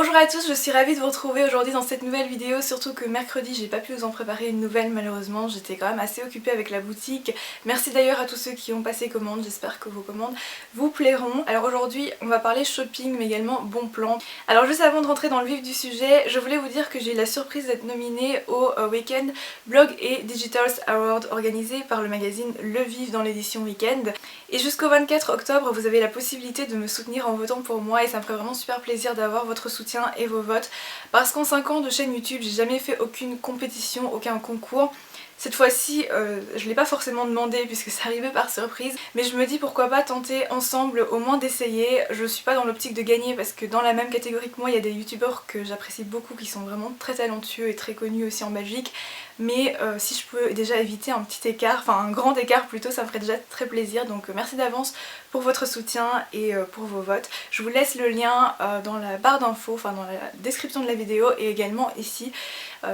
Bonjour à tous, je suis ravie de vous retrouver aujourd'hui dans cette nouvelle vidéo, surtout que mercredi j'ai pas pu vous en préparer une nouvelle malheureusement, j'étais quand même assez occupée avec la boutique. Merci d'ailleurs à tous ceux qui ont passé commande, j'espère que vos commandes vous plairont. Alors aujourd'hui on va parler shopping mais également bon plan. Alors juste avant de rentrer dans le vif du sujet, je voulais vous dire que j'ai eu la surprise d'être nominée au Weekend Blog et Digitals Award organisé par le magazine Le Vif dans l'édition Weekend. Et jusqu'au 24 octobre vous avez la possibilité de me soutenir en votant pour moi et ça me ferait vraiment super plaisir d'avoir votre soutien et vos votes parce qu'en 5 ans de chaîne YouTube j'ai jamais fait aucune compétition, aucun concours. Cette fois-ci, je l'ai pas forcément demandé puisque c'est arrivé par surprise, mais je me dis pourquoi pas tenter ensemble au moins d'essayer. Je suis pas dans l'optique de gagner parce que dans la même catégorie que moi il y a des youtubeurs que j'apprécie beaucoup qui sont vraiment très talentueux et très connus aussi en Belgique, mais si je peux déjà éviter un petit écart, enfin un grand écart plutôt, ça me ferait déjà très plaisir. Donc merci d'avance pour votre soutien et pour vos votes. Je vous laisse le lien dans la barre d'infos, enfin dans la description de la vidéo et également ici.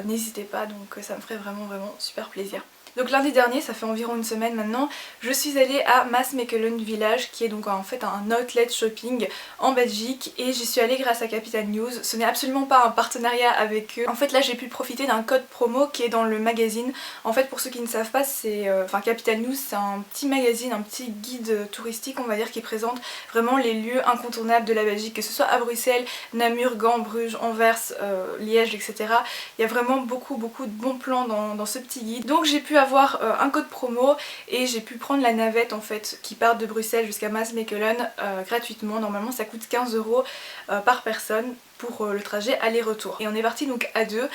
N'hésitez pas, donc ça me ferait vraiment super plaisir. Donc lundi dernier, ça fait environ une semaine maintenant, je suis allée à Maasmechelen Village qui est donc en fait un outlet shopping en Belgique et j'y suis allée grâce à Capital News. Ce n'est absolument pas un partenariat avec eux. En fait là j'ai pu profiter d'un code promo qui est dans le magazine. En fait pour ceux qui ne savent pas, c'est Capital News, c'est un petit magazine, un petit guide touristique on va dire qui présente vraiment les lieux incontournables de la Belgique, que ce soit à Bruxelles, Namur, Gand, Bruges, Anvers, Liège, etc. Il y a vraiment beaucoup de bons plans dans ce petit guide. Donc j'ai pu avoir un code promo et j'ai pu prendre la navette en fait qui part de Bruxelles jusqu'à Maasmechelen gratuitement. Normalement ça coûte 15 € par personne pour le trajet aller-retour. Et on est parti donc à deux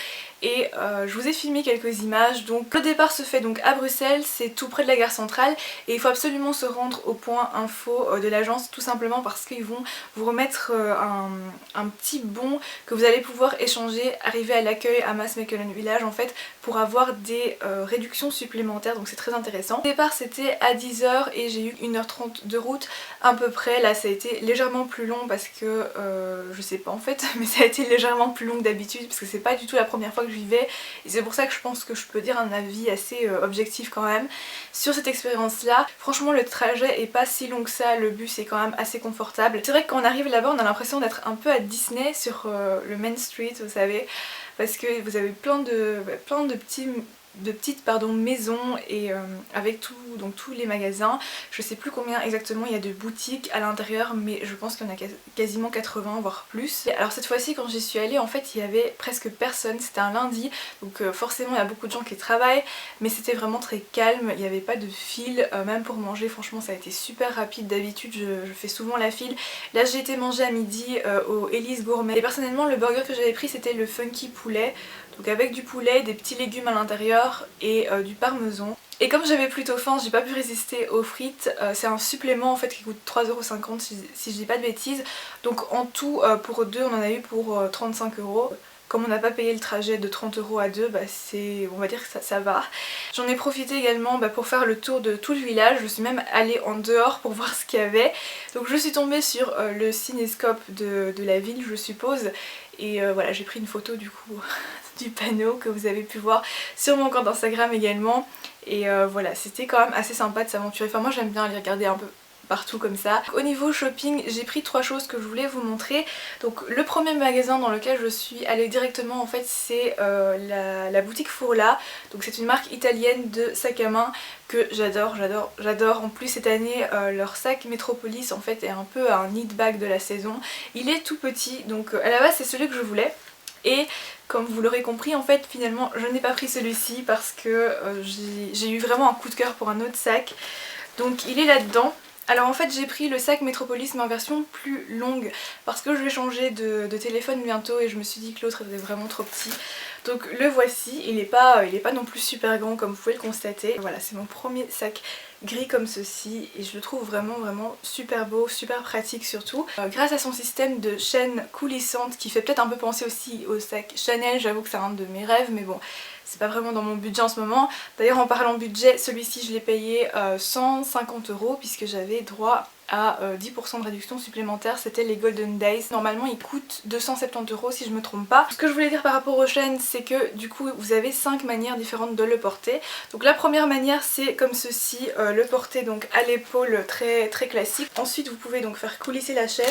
et je vous ai filmé quelques images. Donc le départ se fait donc à Bruxelles, c'est tout près de la gare centrale et il faut absolument se rendre au point info de l'agence tout simplement parce qu'ils vont vous remettre un petit bon que vous allez pouvoir échanger, arriver à l'accueil à Maasmechelen Village en fait pour avoir des réductions supplémentaires, donc c'est très intéressant. Au départ c'était à 10 h et j'ai eu 1 h 30 de route à peu près. Là ça a été légèrement plus long parce que je sais pas en fait, mais ça a été légèrement plus long que d'habitude parce que c'est pas du tout la première fois que j'y vais et c'est pour ça que je pense que je peux dire un avis assez objectif quand même sur cette expérience là. Franchement le trajet est pas si long que ça, le bus est quand même assez confortable. C'est vrai que quand on arrive là-bas on a l'impression d'être un peu à Disney sur le Main Street vous savez, parce que vous avez plein de petites maisons et avec donc tous les magasins. Je sais plus combien exactement il y a de boutiques à l'intérieur mais je pense qu'il y en a quasiment 80 voire plus. Et alors cette fois-ci quand j'y suis allée en fait il y avait presque personne, c'était un lundi donc forcément il y a beaucoup de gens qui travaillent mais c'était vraiment très calme, il n'y avait pas de file même pour manger. Franchement ça a été super rapide. D'habitude je fais souvent la file. Là j'ai été manger à midi au Elise Gourmet et personnellement le burger que j'avais pris c'était le funky poulet, donc avec du poulet, des petits légumes à l'intérieur et du parmesan. Et comme j'avais plutôt faim, j'ai pas pu résister aux frites. C'est un supplément en fait qui coûte 3,50 € si je dis pas de bêtises. Donc en tout pour deux on en a eu pour 35 €. Comme on n'a pas payé le trajet de 30 € à deux, on va dire que ça va. J'en ai profité également pour faire le tour de tout le village. Je suis même allée en dehors pour voir ce qu'il y avait. Donc je suis tombée sur le cinéscope de la ville je suppose. Et voilà, j'ai pris une photo du coup du panneau que vous avez pu voir sur mon compte Instagram également. Et voilà, c'était quand même assez sympa de s'aventurer. Enfin moi j'aime bien aller regarder un peu partout comme ça. Au niveau shopping, j'ai pris 3 choses que je voulais vous montrer. Donc le premier magasin dans lequel je suis allée directement en fait c'est la boutique Furla. Donc c'est une marque italienne de sac à main que j'adore. En plus cette année leur sac Metropolis en fait est un peu un need bag de la saison. Il est tout petit donc à la base c'est celui que je voulais. Et comme vous l'aurez compris en fait finalement je n'ai pas pris celui-ci parce que j'ai eu vraiment un coup de cœur pour un autre sac. Donc il est là-dedans. Alors en fait j'ai pris le sac Metropolis mais en version plus longue parce que je vais changer de téléphone bientôt et je me suis dit que l'autre était vraiment trop petit. Donc le voici, il est pas non plus super grand comme vous pouvez le constater. Voilà, c'est mon premier sac gris comme ceci et je le trouve vraiment super beau, super pratique surtout. Grâce à son système de chaîne coulissante qui fait peut-être un peu penser aussi au sac Chanel, j'avoue que c'est un de mes rêves mais bon c'est pas vraiment dans mon budget en ce moment. D'ailleurs en parlant budget, celui-ci je l'ai payé 150 € puisque j'avais droit à 10% de réduction supplémentaire, c'était les Golden Days. Normalement ils coûtent 270 € si je me trompe pas. Ce que je voulais dire par rapport aux chaînes, c'est que du coup vous avez 5 manières différentes de le porter. Donc la première manière c'est comme ceci, le porter donc à l'épaule très classique. Ensuite vous pouvez donc faire coulisser la chaîne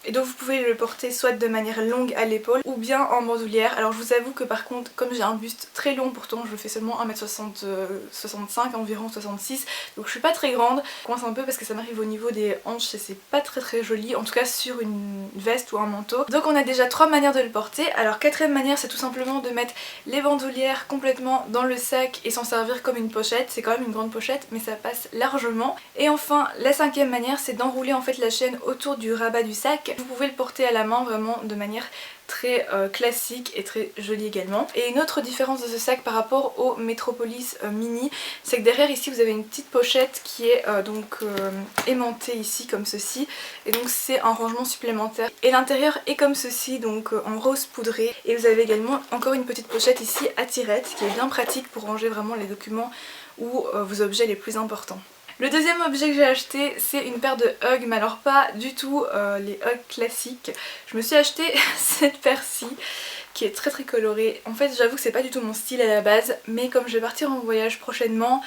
et donc vous pouvez le porter soit de manière longue à l'épaule ou bien en bandoulière. Alors je vous avoue que par contre comme j'ai un buste très long, pourtant je fais seulement 1m65 environ 66, donc je suis pas très grande, je coince un peu parce que ça m'arrive au niveau des hanches et c'est pas très joli, en tout cas sur une veste ou un manteau. Donc on a déjà 3 manières de le porter. Alors quatrième manière c'est tout simplement de mettre les bandoulières complètement dans le sac et s'en servir comme une pochette. C'est quand même une grande pochette mais ça passe largement. Et enfin la cinquième manière c'est d'enrouler en fait la chaîne autour du rabat du sac. Vous pouvez le porter à la main vraiment de manière très classique et très jolie également. Et une autre différence de ce sac par rapport au Metropolis mini, c'est que derrière ici vous avez une petite pochette qui est aimantée ici comme ceci, et donc c'est un rangement supplémentaire. Et l'intérieur est comme ceci, donc en rose poudré, et vous avez également encore une petite pochette ici à tirette qui est bien pratique pour ranger vraiment les documents ou vos objets les plus importants. Le deuxième objet que j'ai acheté c'est une paire de Hug, mais alors pas du tout les Hug classiques. Je me suis acheté cette paire-ci qui est très colorée. En fait j'avoue que c'est pas du tout mon style à la base, mais comme je vais partir en voyage prochainement,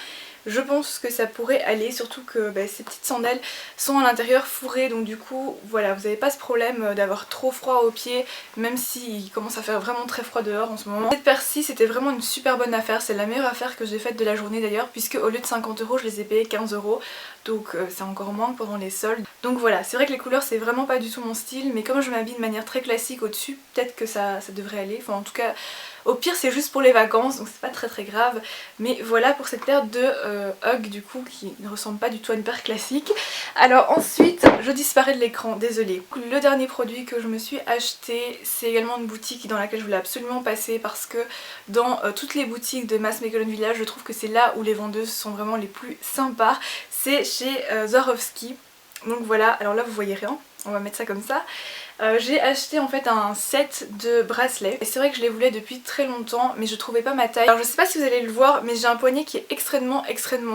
je pense que ça pourrait aller, surtout que ces petites sandales sont à l'intérieur fourrées, donc du coup voilà, vous n'avez pas ce problème d'avoir trop froid aux pieds, même s'il commence à faire vraiment très froid dehors en ce moment. Cette paire-ci c'était vraiment une super bonne affaire, c'est la meilleure affaire que j'ai faite de la journée d'ailleurs, puisque au lieu de 50 € je les ai payés 15 €, donc c'est encore moins que pendant les soldes. Donc voilà, c'est vrai que les couleurs c'est vraiment pas du tout mon style, mais comme je m'habille de manière très classique au-dessus, peut-être que ça devrait aller, enfin en tout cas au pire c'est juste pour les vacances, donc c'est pas très grave. Mais voilà pour cette paire de Hug du coup qui ne ressemble pas du tout à une paire classique. Alors ensuite je disparais de l'écran, désolée. Le dernier produit que je me suis acheté c'est également une boutique dans laquelle je voulais absolument passer, parce que dans toutes les boutiques de Maasmechelen Village je trouve que c'est là où les vendeuses sont vraiment les plus sympas. C'est chez Swarovski. Donc voilà, alors là vous voyez rien, on va mettre ça comme ça. J'ai acheté en fait un set de bracelets et c'est vrai que je les voulais depuis très longtemps mais je trouvais pas ma taille. Alors je sais pas si vous allez le voir mais j'ai un poignet qui est extrêmement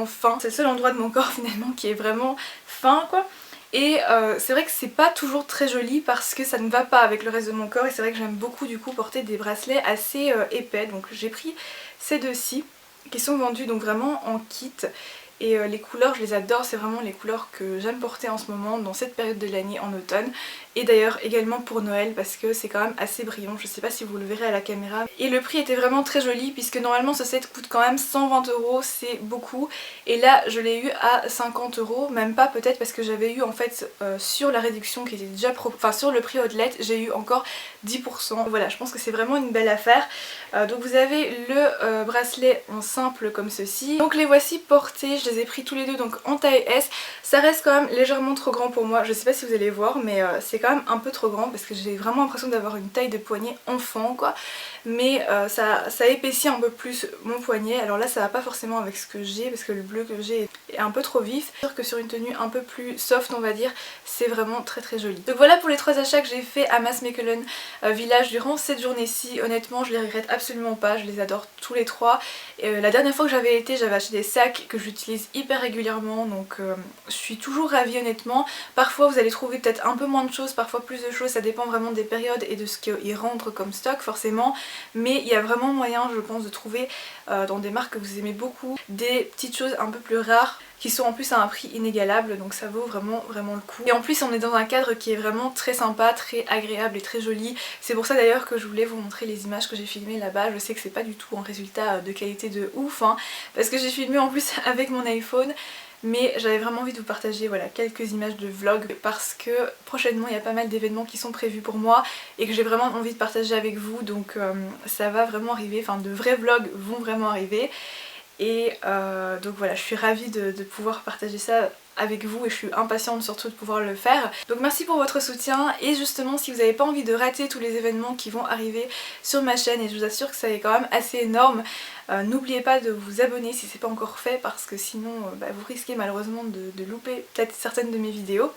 fin. C'est le seul endroit de mon corps finalement qui est vraiment fin quoi. Et c'est vrai que c'est pas toujours très joli parce que ça ne va pas avec le reste de mon corps, et c'est vrai que j'aime beaucoup du coup porter des bracelets assez épais. Donc j'ai pris ces deux-ci qui sont vendus donc vraiment en kit. Et les couleurs je les adore, c'est vraiment les couleurs que j'aime porter en ce moment dans cette période de l'année en automne. Et d'ailleurs également pour Noël parce que c'est quand même assez brillant, je sais pas si vous le verrez à la caméra. Et le prix était vraiment très joli puisque normalement ce set coûte quand même 120 €, c'est beaucoup. Et là je l'ai eu à 50 €, même pas peut-être, parce que j'avais eu en fait sur la réduction qui était déjà sur le prix outlet, j'ai eu encore 10%. Voilà, je pense que c'est vraiment une belle affaire. Donc vous avez le bracelet en simple comme ceci. Donc les voici portés, je les ai pris tous les deux donc en taille S. Ça reste quand même légèrement trop grand pour moi, je sais pas si vous allez voir mais c'est quand même un peu trop grand parce que j'ai vraiment l'impression d'avoir une taille de poignet enfant quoi. Mais ça épaissit un peu plus mon poignet. Alors là ça va pas forcément avec ce que j'ai parce que le bleu que j'ai est un peu trop vif. C'est sûr que sur une tenue un peu plus soft on va dire, c'est vraiment très joli. Donc voilà pour les 3 achats que j'ai fait à Maasmechelen Village durant cette journée-ci. Honnêtement je les regrette absolument pas, je les adore tous les 3. La dernière fois que j'avais été j'avais acheté des sacs que j'utilise hyper régulièrement, donc je suis toujours ravie honnêtement. Parfois vous allez trouver peut-être un peu moins de choses, parfois plus de choses, ça dépend vraiment des périodes et de ce qu'ils rentrent comme stock forcément. Mais il y a vraiment moyen je pense de trouver dans des marques que vous aimez beaucoup des petites choses un peu plus rares qui sont en plus à un prix inégalable, donc ça vaut vraiment le coup. Et en plus on est dans un cadre qui est vraiment très sympa, très agréable et très joli. C'est pour ça d'ailleurs que je voulais vous montrer les images que j'ai filmées là-bas. Je sais que c'est pas du tout un résultat de qualité de ouf hein, parce que j'ai filmé en plus avec mon iPhone. Mais j'avais vraiment envie de vous partager voilà, quelques images de vlog parce que prochainement il y a pas mal d'événements qui sont prévus pour moi et que j'ai vraiment envie de partager avec vous, donc ça va vraiment arriver, enfin de vrais vlogs vont vraiment arriver. Et donc voilà, je suis ravie de pouvoir partager ça avec vous et je suis impatiente surtout de pouvoir le faire. Donc merci pour votre soutien, et justement si vous n'avez pas envie de rater tous les événements qui vont arriver sur ma chaîne, et je vous assure que ça est quand même assez énorme, n'oubliez pas de vous abonner si c'est pas encore fait parce que sinon vous risquez malheureusement de louper peut-être certaines de mes vidéos.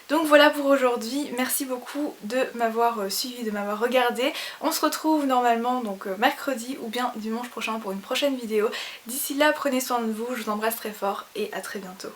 Donc voilà pour aujourd'hui, merci beaucoup de m'avoir suivi, de m'avoir regardé. On se retrouve normalement donc mercredi ou bien dimanche prochain pour une prochaine vidéo. D'ici là, prenez soin de vous, je vous embrasse très fort et à très bientôt.